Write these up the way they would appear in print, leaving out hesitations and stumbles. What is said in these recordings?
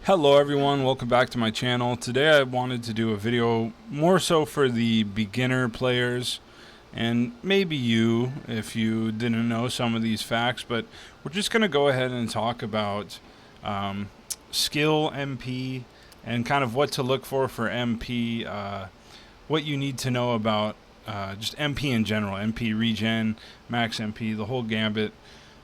Hello everyone, welcome back to my channel. Today I wanted to do a video more so for the beginner players and maybe you if you didn't know some of these facts, but we're just going to go ahead and talk about skill MP and kind of what to look for MP, what you need to know about just MP in general, MP regen, max MP, the whole gambit.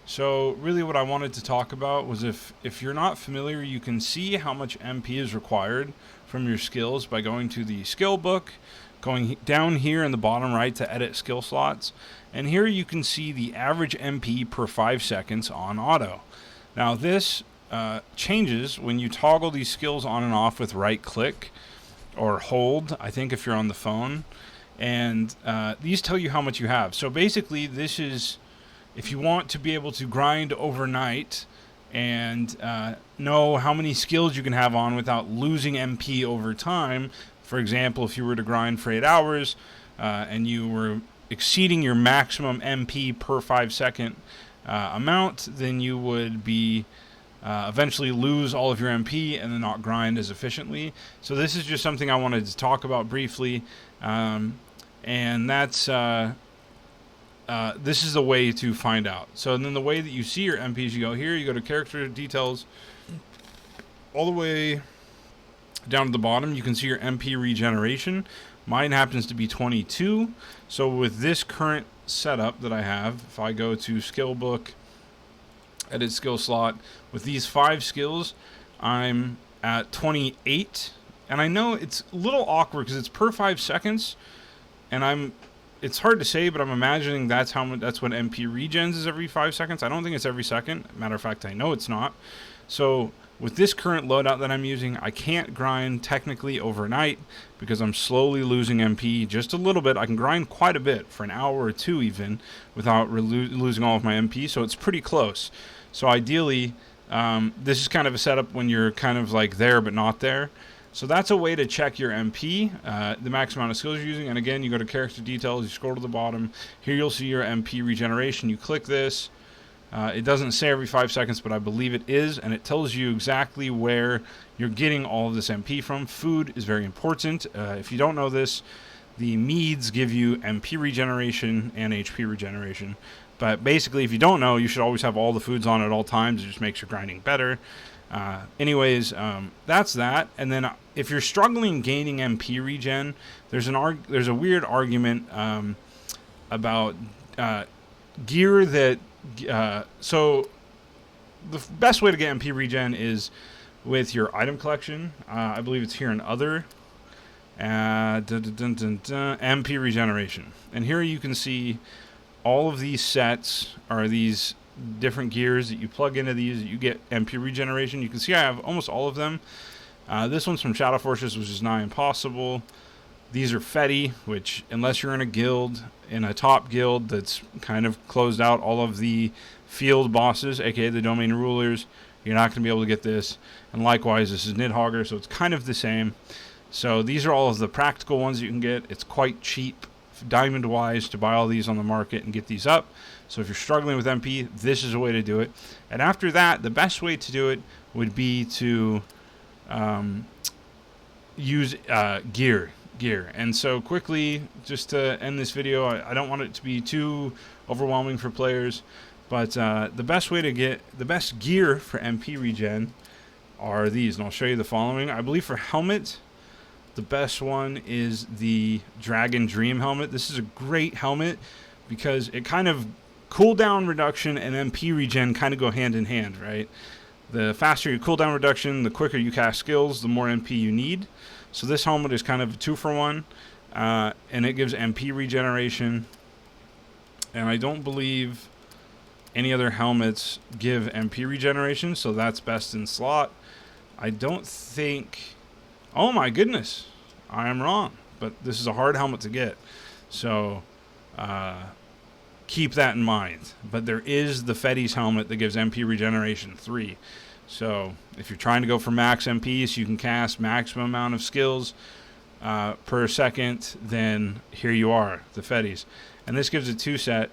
So really what I wanted to talk about was if you're not familiar, you can see how much MP is required from your skills by going to the skill book, going down here in the bottom right to edit skill slots, and here you can see the average MP per 5 seconds on auto. Now this changes when you toggle these skills on and off with right click or hold, I think if you're on the phone, and these tell you how much you have. So basically this is if you want to be able to grind overnight and know how many skills you can have on without losing MP over time. For example, if you were to grind for 8 hours and you were exceeding your maximum MP per 5 second amount, then you would be eventually lose all of your MP and then not grind as efficiently. So this is just something I wanted to talk about briefly, and that's this is the way to find out. So then the way that you see your MPs, you go here, you go to character details, all the way down to the bottom, you can see your MP regeneration. Mine happens to be 22. So with this current setup that I have, if I go to skill book, edit skill slot, with these 5 skills, I'm at 28. And I know it's a little awkward because it's per 5 seconds, and it's hard to say, but I'm imagining that's what MP regens is every 5 seconds. I don't think it's every second. Matter of fact, I know it's not. So with this current loadout that I'm using, I can't grind technically overnight because I'm slowly losing MP just a little bit. I can grind quite a bit for an hour or 2 even without losing all of my MP, so it's pretty close. So ideally, this is kind of a setup when you're kind of like there but not there. So that's a way to check your MP, the max amount of skills you're using. And again, you go to character details, you scroll to the bottom. Here you'll see your MP regeneration. You click this. It doesn't say every 5 seconds, but I believe it is. And it tells you exactly where you're getting all of this MP from. Food is very important. If you don't know this, the meads give you MP regeneration and HP regeneration. But basically, if you don't know, you should always have all the foods on at all times. It just makes your grinding better. That's that. And then if you're struggling gaining MP regen, there's a weird argument about gear that so the best way to get MP regen is with your item collection. I believe it's here in other MP regeneration, and here you can see all of these sets are these different gears that you plug into these, you get MP regeneration. You can see I have almost all of them. This one's from Shadow Fortress, which is nigh impossible. These are Fetty, which unless you're in a guild, in a top guild that's kind of closed out all of the field bosses, aka the domain rulers, you're not going to be able to get this. And likewise, this is Nidhogger, so it's kind of the same. So these are all of the practical ones you can get. It's quite cheap diamond wise to buy all these on the market and get these up. So if you're struggling with MP, this is a way to do it. And after that, the best way to do it would be to use gear. And so quickly, just to end this video, I don't want it to be too overwhelming for players, but the best way to get the best gear for MP regen are these, and I'll show you the following. I believe for helmet, the best one is the Dragon Dream helmet. This is a great helmet because it kind of cooldown reduction and MP regen kind of go hand in hand, right? The faster your cooldown reduction, the quicker you cast skills, the more MP you need. So this helmet is kind of a 2-for-1, and it gives MP regeneration. And I don't believe any other helmets give MP regeneration, so that's best in slot. I don't think... Oh my goodness, I am wrong, but this is a hard helmet to get, so keep that in mind. But there is the Fetty's helmet that gives MP regeneration 3. So if you're trying to go for max MP so you can cast maximum amount of skills per second, then here you are, the Fetty's. And this gives a 2 set,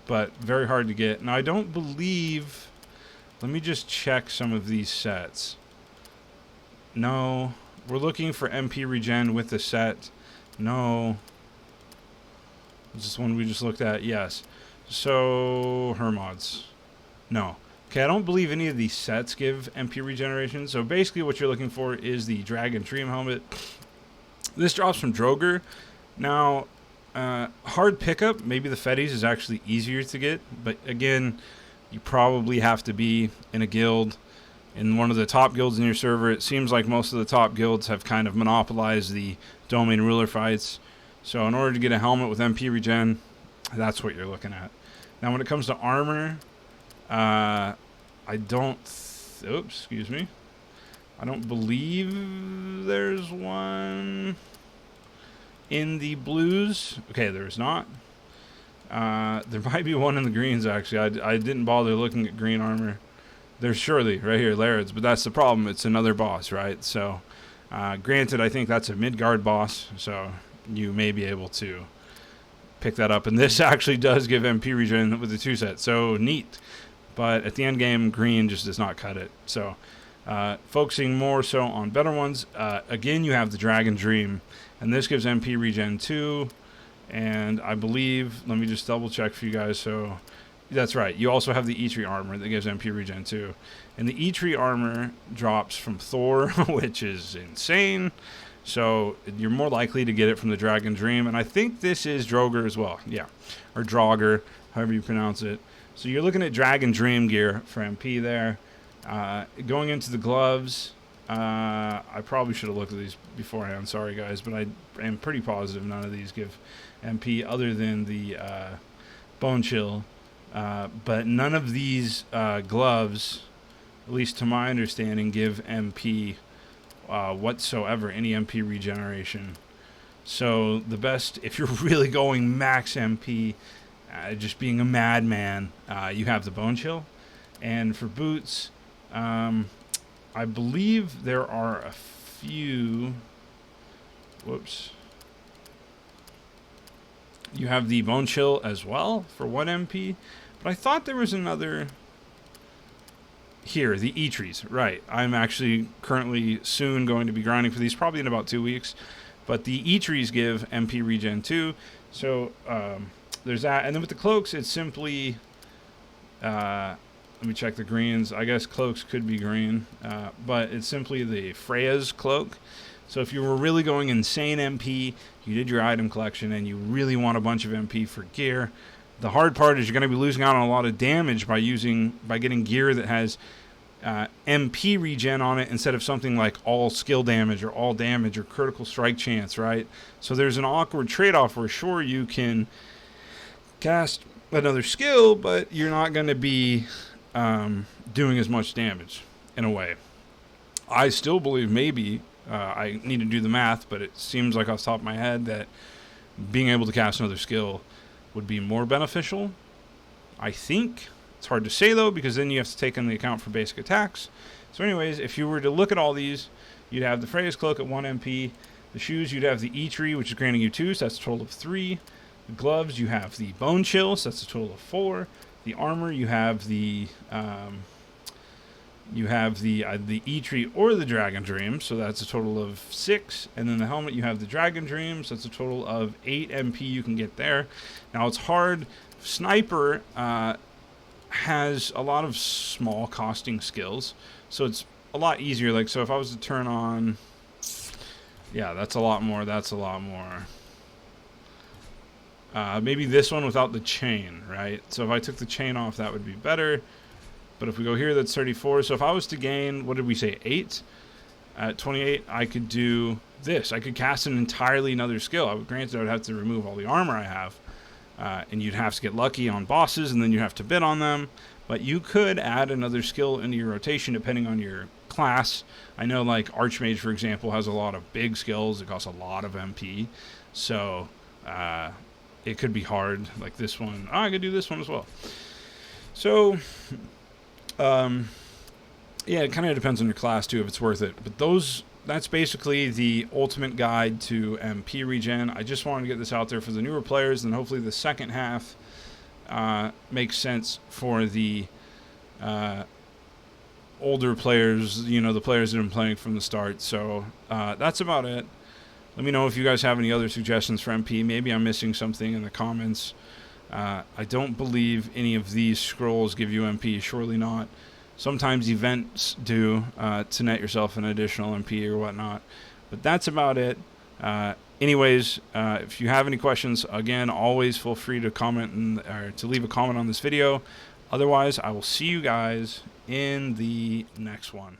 but very hard to get. Now I don't believe, let me just check some of these sets. No. We're looking for MP regen with the set. No. Is this one we just looked at? Yes. So, Hermods. No. Okay, I don't believe any of these sets give MP regeneration. So basically what you're looking for is the Dragon Dream Helmet. This drops from Droger. Now, hard pickup, maybe the Fetties is actually easier to get. But again, you probably have to be in a guild, in one of the top guilds in your server. It seems like most of the top guilds have kind of monopolized the domain ruler fights. So in order to get a helmet with MP regen, that's what you're looking at. Now when it comes to armor, I don't... oops, excuse me. I don't believe there's one in the blues. Okay, there's not. There might be one in the greens, actually. I didn't bother looking at green armor. There's surely, right here, Larids, but that's the problem. It's another boss, right? So, granted, I think that's a Midgard boss, so you may be able to pick that up. And this actually does give MP regen with the 2-set, so neat. But at the end game, green just does not cut it. So, focusing more so on better ones. Again, you have the Dragon Dream, and this gives MP regen 2. And I believe, let me just double check for you guys. So, that's right. You also have the E-Tree armor that gives MP regen 2. And the E-Tree armor drops from Thor, which is insane. So, you're more likely to get it from the Dragon Dream. And I think this is Droger as well. Yeah. Or Draugr, however you pronounce it. So, you're looking at Dragon Dream gear for MP there. Going into the gloves, I probably should have looked at these beforehand. Sorry, guys. But I am pretty positive none of these give MP other than the Bone Chill. But none of these gloves, at least to my understanding, give MP whatsoever, any MP regeneration. So the best, if you're really going max MP, just being a madman, you have the Bone Chill. And for boots, I believe there are a few... whoops. You have the Bone Chill as well for 1 MP. But I thought there was another... here, the E-Trees. Right. I'm actually currently soon going to be grinding for these, probably in about 2 weeks. But the E-Trees give MP regen 2. So, there's that. And then with the cloaks, it's simply... let me check the greens. I guess cloaks could be green. But it's simply the Freya's cloak. So if you were really going insane MP, you did your item collection, and you really want a bunch of MP for gear, the hard part is you're going to be losing out on a lot of damage by getting gear that has MP regen on it instead of something like all skill damage or all damage or critical strike chance, right? So there's an awkward trade-off where sure you can cast another skill, but you're not going to be doing as much damage in a way. I still believe maybe... I need to do the math, but it seems like off the top of my head that being able to cast another skill would be more beneficial. I think. It's hard to say, though, because then you have to take into account for basic attacks. So anyways, if you were to look at all these, you'd have the Freya's Cloak at 1 MP. The shoes, you'd have the E-Tree, which is granting you 2, so that's a total of 3. The gloves, you have the Bone Chill, so that's a total of 4. The armor, you have the... the E-Tree or the Dragon Dream, so that's a total of 6. And then the helmet, you have the Dragon Dream, so that's a total of 8 MP you can get there. Now, it's hard. Sniper has a lot of small costing skills, so it's a lot easier. Like, so if I was to turn on... yeah, that's a lot more. That's a lot more. Maybe this one without the chain, right? So if I took the chain off, that would be better. But if we go here, that's 34. So if I was to gain, what did we say, 8? At 28, I could do this. I could cast an entirely another skill. Granted, I would have to remove all the armor I have. And you'd have to get lucky on bosses, and then you'd have to bid on them. But you could add another skill into your rotation depending on your class. I know, like, Archmage, for example, has a lot of big skills. It costs a lot of MP. So it could be hard. Like this one. Oh, I could do this one as well. So... yeah, it kind of depends on your class too if it's worth it. But that's basically the ultimate guide to MP regen. I just wanted to get this out there for the newer players, and hopefully the second half makes sense for the older players, you know, the players that have been playing from the start. So that's about it. Let me know if you guys have any other suggestions for MP. Maybe I'm missing something in the comments. I don't believe any of these scrolls give you MP. Surely not. Sometimes events do to net yourself an additional MP or whatnot. But that's about it. Anyways, if you have any questions, again, always feel free to comment or to leave a comment on this video. Otherwise, I will see you guys in the next one.